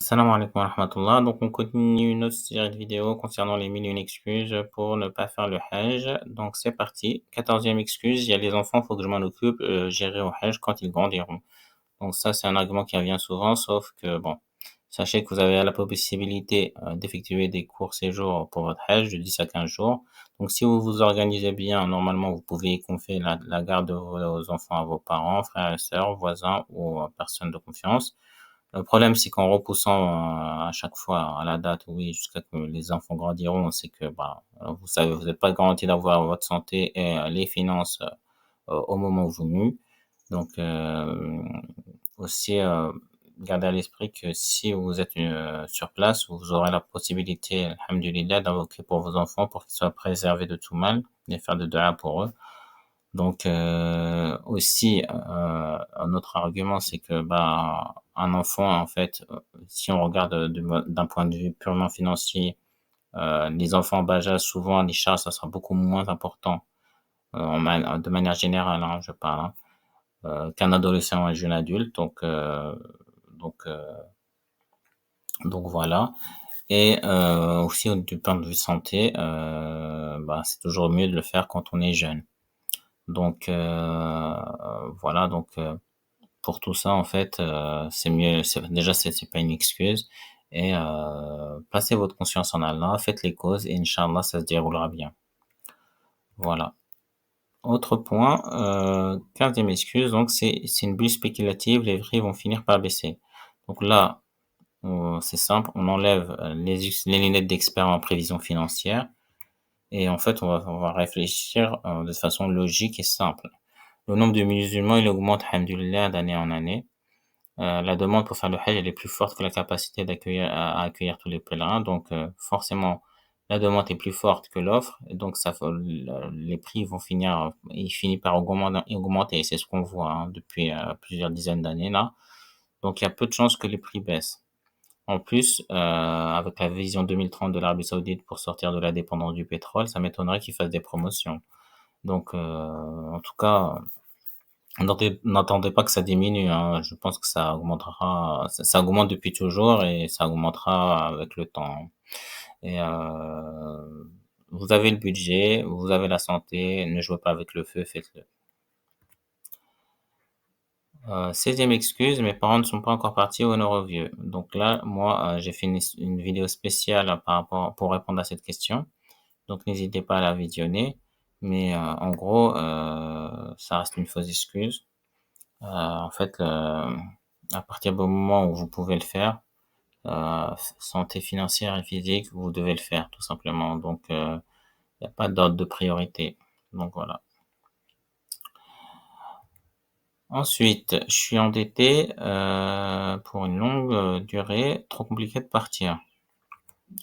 Salam alaikum wa rahmatullah. Donc, on continue notre série de vidéos concernant les mille et une excuses pour ne pas faire le Hajj. Donc, c'est parti. 14e excuse, il y a les enfants, faut que je m'en occupe, j'irai au Hajj quand ils grandiront. Donc, ça, c'est un argument qui revient souvent, sauf que, bon, sachez que vous avez la possibilité d'effectuer des courts séjours pour votre Hajj de 10 à 15 jours. Donc, si vous vous organisez bien, normalement, vous pouvez confier la garde de vos enfants à vos parents, frères et sœurs, voisins ou personnes de confiance. Le problème, c'est qu'en repoussant à chaque fois à la date, oui, jusqu'à que les enfants grandiront, c'est que, bah, vous savez, vous n'êtes pas garanti d'avoir votre santé et les finances au moment venu. Donc, aussi, gardez à l'esprit que si vous êtes sur place, vous aurez la possibilité, alhamdulillah, d'invoquer pour vos enfants pour qu'ils soient préservés de tout mal et faire de dua pour eux. Donc aussi un autre argument, c'est que bah un enfant en fait, si on regarde d'un point de vue purement financier, les enfants en bas âge souvent les charges ça sera beaucoup moins important de manière générale, hein, je parle, hein, qu'un adolescent ou un jeune adulte. Donc euh, donc voilà. Et aussi du point de vue santé, bah c'est toujours mieux de le faire quand on est jeune. Donc voilà, donc pour tout ça, en fait, c'est mieux. Déjà, c'est pas une excuse. Et placez votre conscience en Allah, faites les causes et Inch'Allah, ça se déroulera bien. Voilà. Autre point, 15e excuse, donc c'est une bulle spéculative, les prix vont finir par baisser. Donc là, c'est simple, on enlève les lunettes d'expert en prévision financière et en fait, on va réfléchir de façon logique et simple. Le nombre de musulmans, il augmente, alhamdoulilah, d'année en année. La demande pour faire le Hajj, elle est plus forte que la capacité à accueillir tous les pèlerins. Donc, forcément, la demande est plus forte que l'offre. Et donc, les prix vont ils finissent par augmenter. C'est ce qu'on voit hein, depuis plusieurs dizaines d'années là. Donc, il y a peu de chances que les prix baissent. En plus, avec la vision 2030 de l'Arabie Saoudite pour sortir de la dépendance du pétrole, ça m'étonnerait qu'ils fassent des promotions. Donc, en tout cas, n'attendez pas que ça diminue, hein. Je pense que ça augmentera, ça augmente depuis toujours et ça augmentera avec le temps. Et vous avez le budget, vous avez la santé, ne jouez pas avec le feu, faites-le. 16e excuse, mes parents ne sont pas encore partis au Nord-Vieux. Donc là, moi, j'ai fait une vidéo spéciale par rapport pour répondre à cette question. Donc n'hésitez pas à la visionner. Mais en gros, ça reste une fausse excuse. En fait, à partir du moment où vous pouvez le faire, santé financière et physique, vous devez le faire tout simplement. Donc, il n'y a pas d'ordre de priorité. Donc voilà. Ensuite, je suis endetté pour une longue durée, trop compliqué de partir.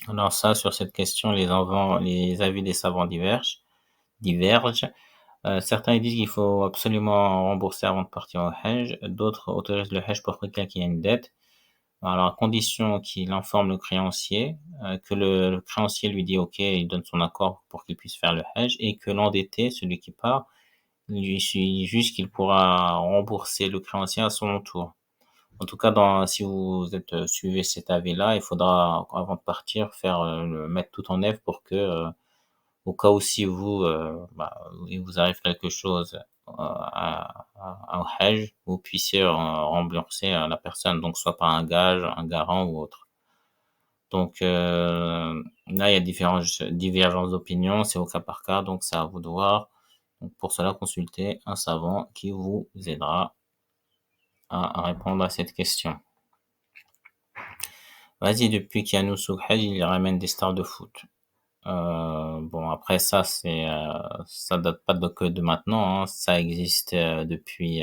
Alors ça, sur cette question, les avis des savants divergent. Certains disent qu'il faut absolument rembourser avant de partir au Hajj. D'autres autorisent le Hajj pour quelqu'un qui a une dette. Alors, à condition qu'il informe le créancier, que le créancier lui dit OK, il donne son accord pour qu'il puisse faire le Hajj et que l'endetté, celui qui part, lui juge qu'il pourra rembourser le créancier à son tour. En tout cas, si vous suivez cet avis-là, il faudra, avant de partir, mettre tout en œuvre pour que au cas où si il vous arrive quelque chose au Hajj, vous puissiez rembourser la personne, donc soit par un gage, un garant ou autre. Donc là, il y a divergences d'opinion, c'est au cas par cas, donc c'est à vous de voir. Donc pour cela, consultez un savant qui vous aidera à répondre à cette question. Vas-y, depuis qu'il y a Youssouf Hajj, il ramène des stars de foot. Bon après ça ça date pas que de maintenant, hein. Ça existe depuis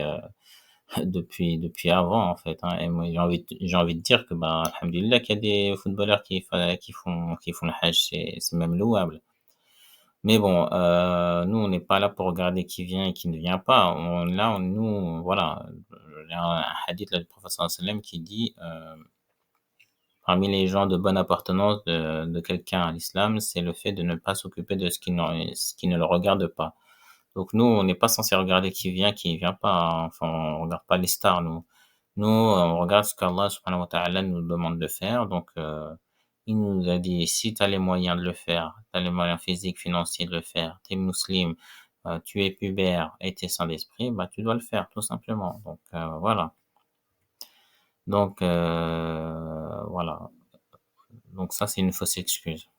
depuis avant en fait, hein. Et moi j'ai envie de dire que bah alhamdoulilah qu'il y a des footballeurs qui font le Hajj, c'est même louable. Mais bon, nous on n'est pas là pour regarder qui vient et qui ne vient pas. Nous voilà, il y a un hadith là, du prophète sallallahu alayhi wa sallam qui dit parmi les gens de bonne appartenance de quelqu'un à l'islam, c'est le fait de ne pas s'occuper de ce qui ne le regarde pas. Donc nous, on n'est pas censé regarder qui vient pas, hein. Enfin, on regarde pas les stars, nous. Nous, on regarde ce qu'Allah subhanahu wa ta'ala nous demande de faire. Donc, il nous a dit, si tu as les moyens de le faire, tu as les moyens physiques, financiers de le faire, tu es musulman, tu es pubère et tu es saint d'esprit, bah, tu dois le faire, tout simplement. Donc, voilà. Donc, voilà. Donc, ça, c'est une fausse excuse.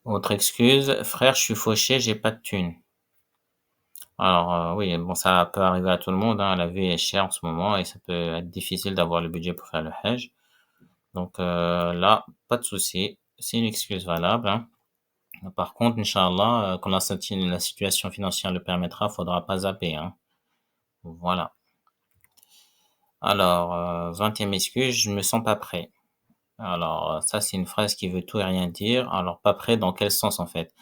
Autre excuse, frère, je suis fauché, j'ai pas de thunes. Alors, oui, bon, ça peut arriver à tout le monde, hein. La vie est chère en ce moment et ça peut être difficile d'avoir le budget pour faire le Hajj. Donc, là, pas de souci, c'est une excuse valable, hein. Par contre, Inch'Allah, quand la situation financière le permettra, faudra pas zapper, hein. Voilà. Alors, 20e excuse, je me sens pas prêt. Alors, ça, c'est une phrase qui veut tout et rien dire. Alors, pas prêt dans quel sens, en fait?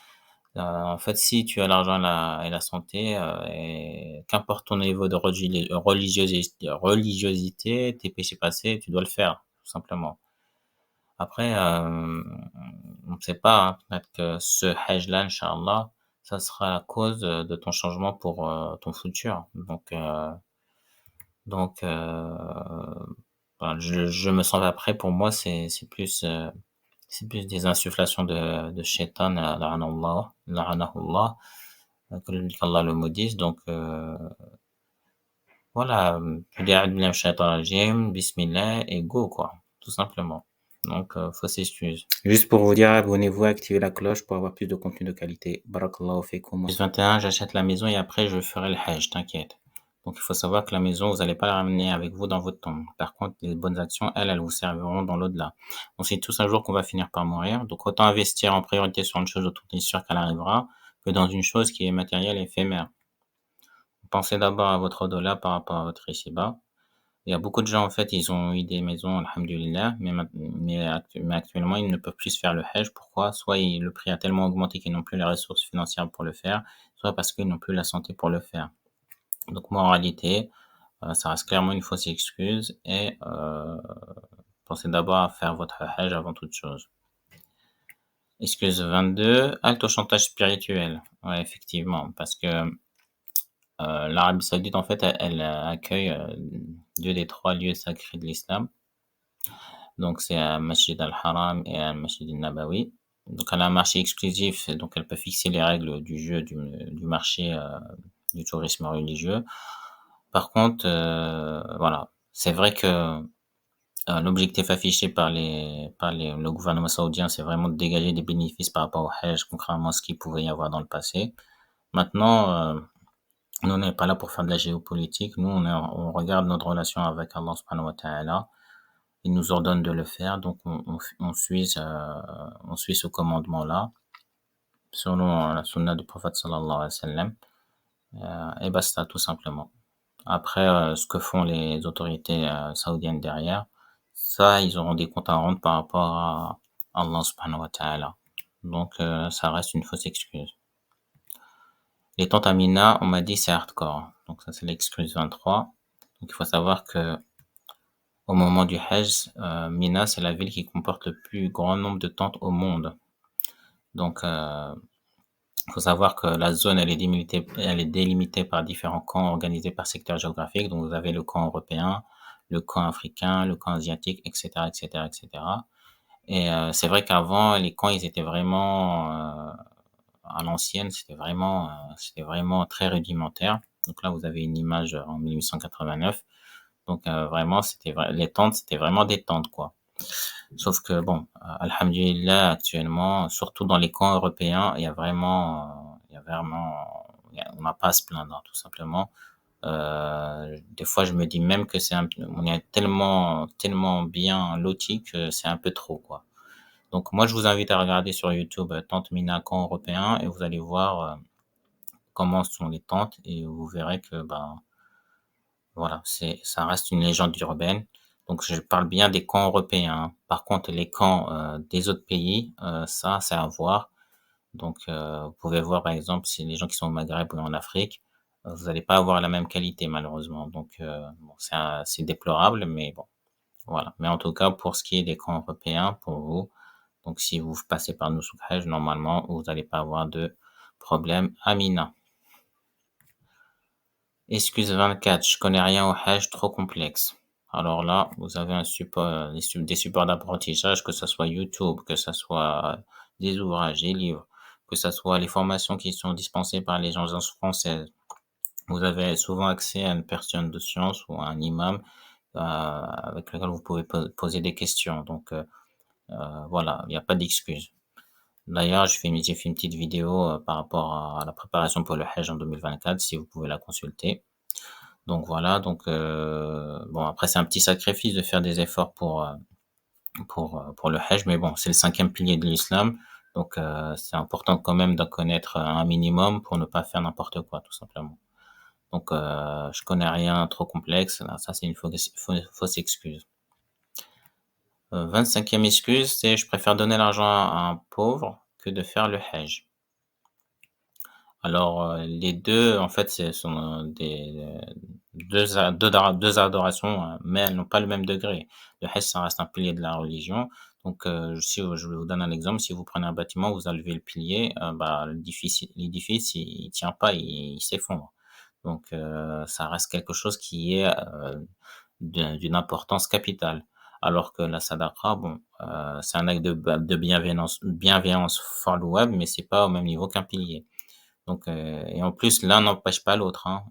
En fait, si tu as l'argent et la santé, et qu'importe ton niveau de religiosité, tes péchés passés, tu dois le faire, tout simplement. Après, on ne sait pas, hein, peut-être que ce Hajj-là, Inch'Allah, ça sera la cause de ton changement pour ton futur. Donc, voilà, je me sens pas prêt. Pour moi, c'est plus des insufflations de shaitan, la'anahullah, qu'Allah le maudisse. Donc, voilà, tu dis a'udhu billahi minash shaitanir rajim, bismillah, et go, quoi, tout simplement. Donc, fausse excuse. Juste pour vous dire, abonnez-vous, activez la cloche pour avoir plus de contenu de qualité. Barakallahu fikum. 21, j'achète la maison et après je ferai le Hajj, t'inquiète. Donc, il faut savoir que la maison, vous n'allez pas la ramener avec vous dans votre tombe. Par contre, les bonnes actions, elles vous serviront dans l'au-delà. On sait tous un jour qu'on va finir par mourir. Donc, autant investir en priorité sur une chose dont on est sûr qu'elle arrivera que dans une chose qui est matérielle et éphémère. Pensez d'abord à votre au-delà par rapport à votre ici-bas. Il y a beaucoup de gens, en fait, ils ont eu des maisons, alhamdoulilah, mais actuellement, ils ne peuvent plus se faire le Hajj. Pourquoi? Soit le prix a tellement augmenté qu'ils n'ont plus les ressources financières pour le faire, soit parce qu'ils n'ont plus la santé pour le faire. Donc, moi, en réalité, ça reste clairement une fausse excuse et pensez d'abord à faire votre Hajj avant toute chose. Excuse 22, halte au chantage spirituel. Ouais, effectivement, parce que l'Arabie Saoudite, en fait, elle accueille 2 des 3 lieux sacrés de l'islam. Donc, c'est à Masjid al-Haram et à Masjid al-Nabawi. Donc, elle a un marché exclusif, donc elle peut fixer les règles du jeu du marché du tourisme religieux. Par contre, voilà, c'est vrai que l'objectif affiché le gouvernement saoudien, c'est vraiment de dégager des bénéfices par rapport au Hajj, contrairement à ce qu'il pouvait y avoir dans le passé. Maintenant, nous, on n'est pas là pour faire de la géopolitique. Nous, on regarde notre relation avec Allah subhanahu wa ta'ala. Il nous ordonne de le faire, donc on suit ce commandement-là, selon la sunna du prophète sallallahu alayhi wa sallam, et basta, tout simplement. Après, ce que font les autorités saoudiennes derrière, ça, ils auront des comptes à rendre par rapport à Allah subhanahu wa ta'ala. Donc, ça reste une fausse excuse. Les tentes à Mina, on m'a dit c'est hardcore. Donc ça, c'est l'excuse 23. Donc il faut savoir que au moment du Hajj, Mina, c'est la ville qui comporte le plus grand nombre de tentes au monde. Donc, il faut savoir que la zone, elle est délimitée par différents camps organisés par secteur géographique. Donc, vous avez le camp européen, le camp africain, le camp asiatique, etc., etc., etc. Et c'est vrai qu'avant, les camps, ils étaient vraiment à l'ancienne, c'était vraiment très rudimentaire. Donc là, vous avez une image en 1889. Donc vraiment, les tentes, c'était vraiment des tentes, quoi. Sauf que bon, alhamdulillah, actuellement, surtout dans les camps européens, on n'a pas à se plaindre, hein, tout simplement. Des fois, je me dis même que on est tellement bien loti que c'est un peu trop, quoi. Donc moi, je vous invite à regarder sur YouTube Tente Mina camp européen et vous allez voir comment sont les tentes et vous verrez que voilà, ça reste une légende urbaine. Donc je parle bien des camps européens, hein. Par contre, les camps des autres pays, ça, c'est à voir. Donc vous pouvez voir par exemple si les gens qui sont au Maghreb ou en Afrique, vous n'allez pas avoir la même qualité malheureusement. Donc bon, c'est déplorable, mais bon, voilà. Mais en tout cas, pour ce qui est des camps européens, pour vous, donc si vous passez par nous sous Hajj, normalement, vous n'allez pas avoir de problème à Mina. Excuse 24, je connais rien au Hajj, trop complexe. Alors là, vous avez un support, des supports d'apprentissage, que ce soit YouTube, que ce soit des ouvrages, des livres, que ce soit les formations qui sont dispensées par les agences françaises. Vous avez souvent accès à une personne de science ou à un imam avec lequel vous pouvez poser des questions. Donc voilà, il n'y a pas d'excuse. D'ailleurs, j'ai fait une petite vidéo par rapport à la préparation pour le Hajj en 2024, si vous pouvez la consulter. Donc voilà, donc bon après c'est un petit sacrifice de faire des efforts pour le Hajj, mais bon, c'est le cinquième pilier de l'islam, donc c'est important quand même de connaître un minimum pour ne pas faire n'importe quoi, tout simplement. Donc je connais rien trop complexe, là, ça c'est une fausse excuse. 25e excuse, c'est je préfère donner l'argent à un pauvre que de faire le Hajj. Alors, les 2 en fait, ce sont, des, 2 adorations, mais elles n'ont pas le même degré. Le hajj, ça reste un pilier de la religion, donc si je vous donne un exemple, si vous prenez un bâtiment, vous enlevez le pilier, bah, l'édifice, il tient pas, il s'effondre. Donc ça reste quelque chose qui est, d'une importance capitale. Alors que la sadaqa, bon, c'est un acte de bienveillance fort louable, mais c'est pas au même niveau qu'un pilier. Donc, et en plus, l'un n'empêche pas l'autre, hein.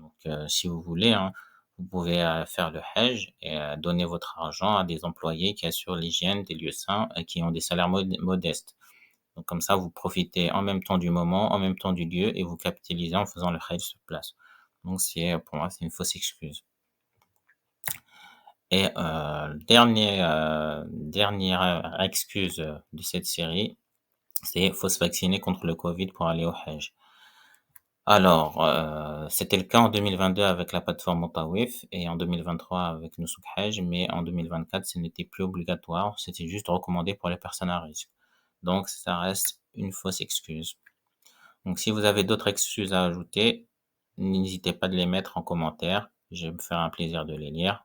Donc, si vous voulez, hein, vous pouvez faire le Hajj et donner votre argent à des employés qui assurent l'hygiène des lieux saints et qui ont des salaires modestes. Donc, comme ça, vous profitez en même temps du moment, en même temps du lieu et vous capitalisez en faisant le Hajj sur place. Donc, pour moi, c'est une fausse excuse. Et dernière excuse de cette série, c'est faut se vacciner contre le Covid pour aller au Hajj. Alors, c'était le cas en 2022 avec la plateforme Motawif et en 2023 avec Nusuk Hajj, mais en 2024, ce n'était plus obligatoire, c'était juste recommandé pour les personnes à risque. Donc ça reste une fausse excuse. Donc si vous avez d'autres excuses à ajouter, n'hésitez pas de les mettre en commentaire, je vais me faire un plaisir de les lire.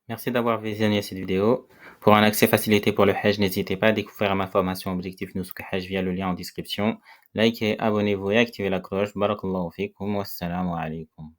Merci d'avoir visionné cette vidéo. Pour un accès facilité pour le Hajj, n'hésitez pas à découvrir ma formation Objectif Nusuk Hajj via le lien en description. Likez, abonnez-vous et activez la cloche. Barakallahu fikum. Wassalamu alaikum.